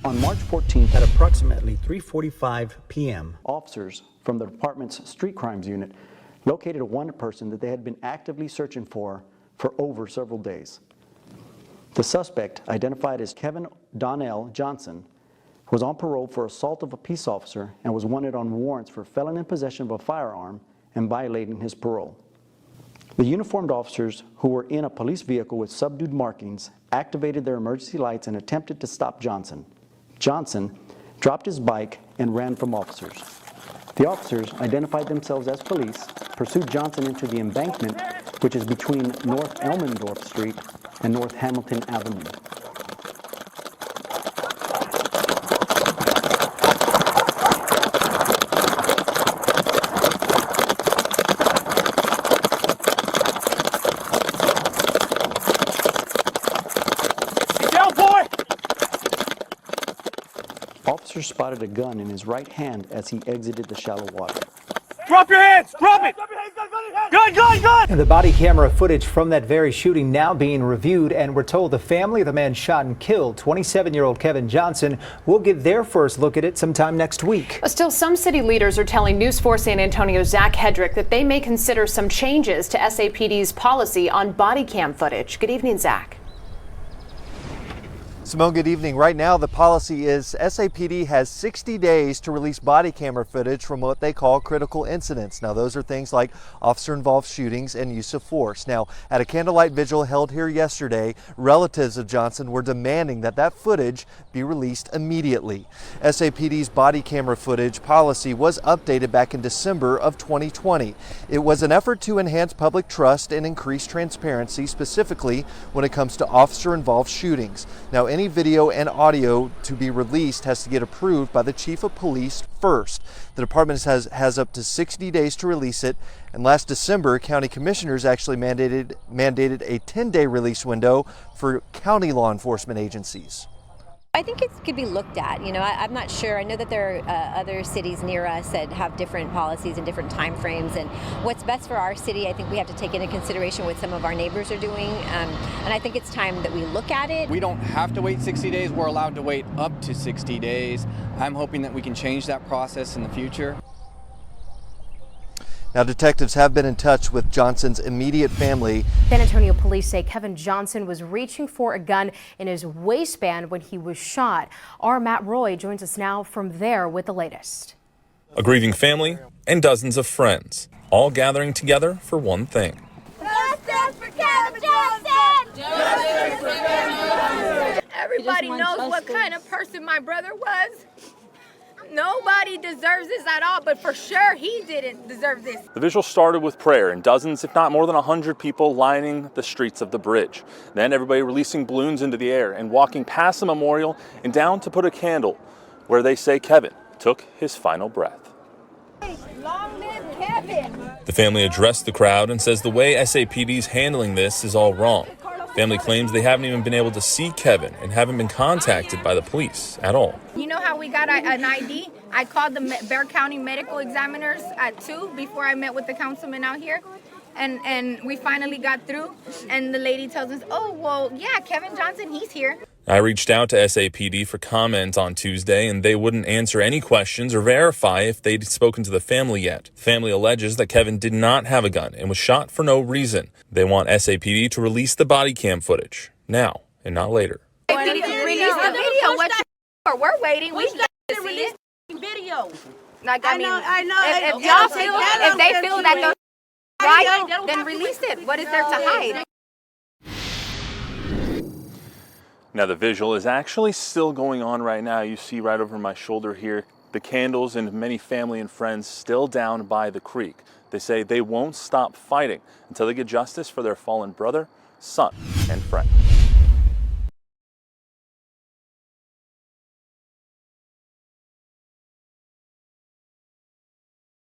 On March 14th at approximately 3:45 p.m., officers from the department's street crimes unit located a wanted person that they had been actively searching for over several days. The suspect, identified as Kevin Donnell Johnson, was on parole for assault of a peace officer and was wanted on warrants for felon in possession of a firearm and violating his parole. The uniformed officers, who were in a police vehicle with subdued markings, activated their emergency lights and attempted to stop Johnson. Johnson dropped his bike and ran from officers. The officers identified themselves as police, pursued Johnson into the embankment, which is between North Elmendorf Street and North Hamilton Avenue. Officers spotted a gun in his right hand as he exited the shallow water. Drop your hands! Drop it! Gun! The body camera footage from that very shooting now being reviewed, and we're told the family of the man shot and killed, 27-year-old Kevin Johnson, will get their first look at it sometime next week. But still, some city leaders are telling News 4 San Antonio's Zach Hedrick that they may consider some changes to SAPD's policy on body cam footage. Good evening, Zach. Simone, good evening. Right now, the policy is SAPD has 60 days to release body camera footage from what they call critical incidents. Now, those are things like officer-involved shootings and use of force. Now, at a candlelight vigil held here yesterday, relatives of Johnson were demanding that that footage be released immediately. SAPD's body camera footage policy was updated back in December of 2020. It was an effort to enhance public trust and increase transparency, specifically when it comes to officer-involved shootings. Now, any video and audio to be released has to get approved by the chief of police first. The department has up to 60 days to release it, and last December, county commissioners actually mandated a 10-day release window for county law enforcement agencies. I think it could be looked at. You know, I'm not sure. I know that there are other cities near us that have different policies and different time frames, and what's best for our city, I think we have to take into consideration what some of our neighbors are doing, and I think it's time that we look at it. We don't have to wait 60 days. We're allowed to wait up to 60 days. I'm hoping that we can change that process in the future. Now, detectives have been in touch with Johnson's immediate family. San Antonio police say Kevin Johnson was reaching for a gun in his waistband when he was shot. Our Matt Roy joins us now from there with the latest. A grieving family and dozens of friends, all gathering together for one thing. Justice for Kevin Johnson! Justice for Kevin Johnson! Everybody knows what kind of person my brother was. Nobody deserves this at all, but for sure he didn't deserve this. The vigil started with prayer and dozens, if not more than 100 people lining the streets of the bridge. Then everybody releasing balloons into the air and walking past the memorial and down to put a candle where they say Kevin took his final breath. Long live Kevin! The family addressed the crowd and says the way SAPD's handling this is all wrong. Family claims they haven't even been able to see Kevin and haven't been contacted by the police at all. You know how we got an ID? I called the Bexar County medical examiners at 2 before I met with the councilman out here. And we finally got through. And the lady tells us, oh, well, yeah, Kevin Johnson, he's here. I reached out to SAPD for comment on Tuesday, and they wouldn't answer any questions or verify if they'd spoken to the family yet. The family alleges that Kevin did not have a gun and was shot for no reason. They want SAPD to release the body cam footage now and not later. Release the video. We're waiting. We got to see it. Video. Like, I know. If Y'all feel, if they feel that those right, then release it. What is there to hide? Now, the vigil is actually still going on right now. You see right over my shoulder here, the candles and many family and friends still down by the creek. They say they won't stop fighting until they get justice for their fallen brother, son, and friend.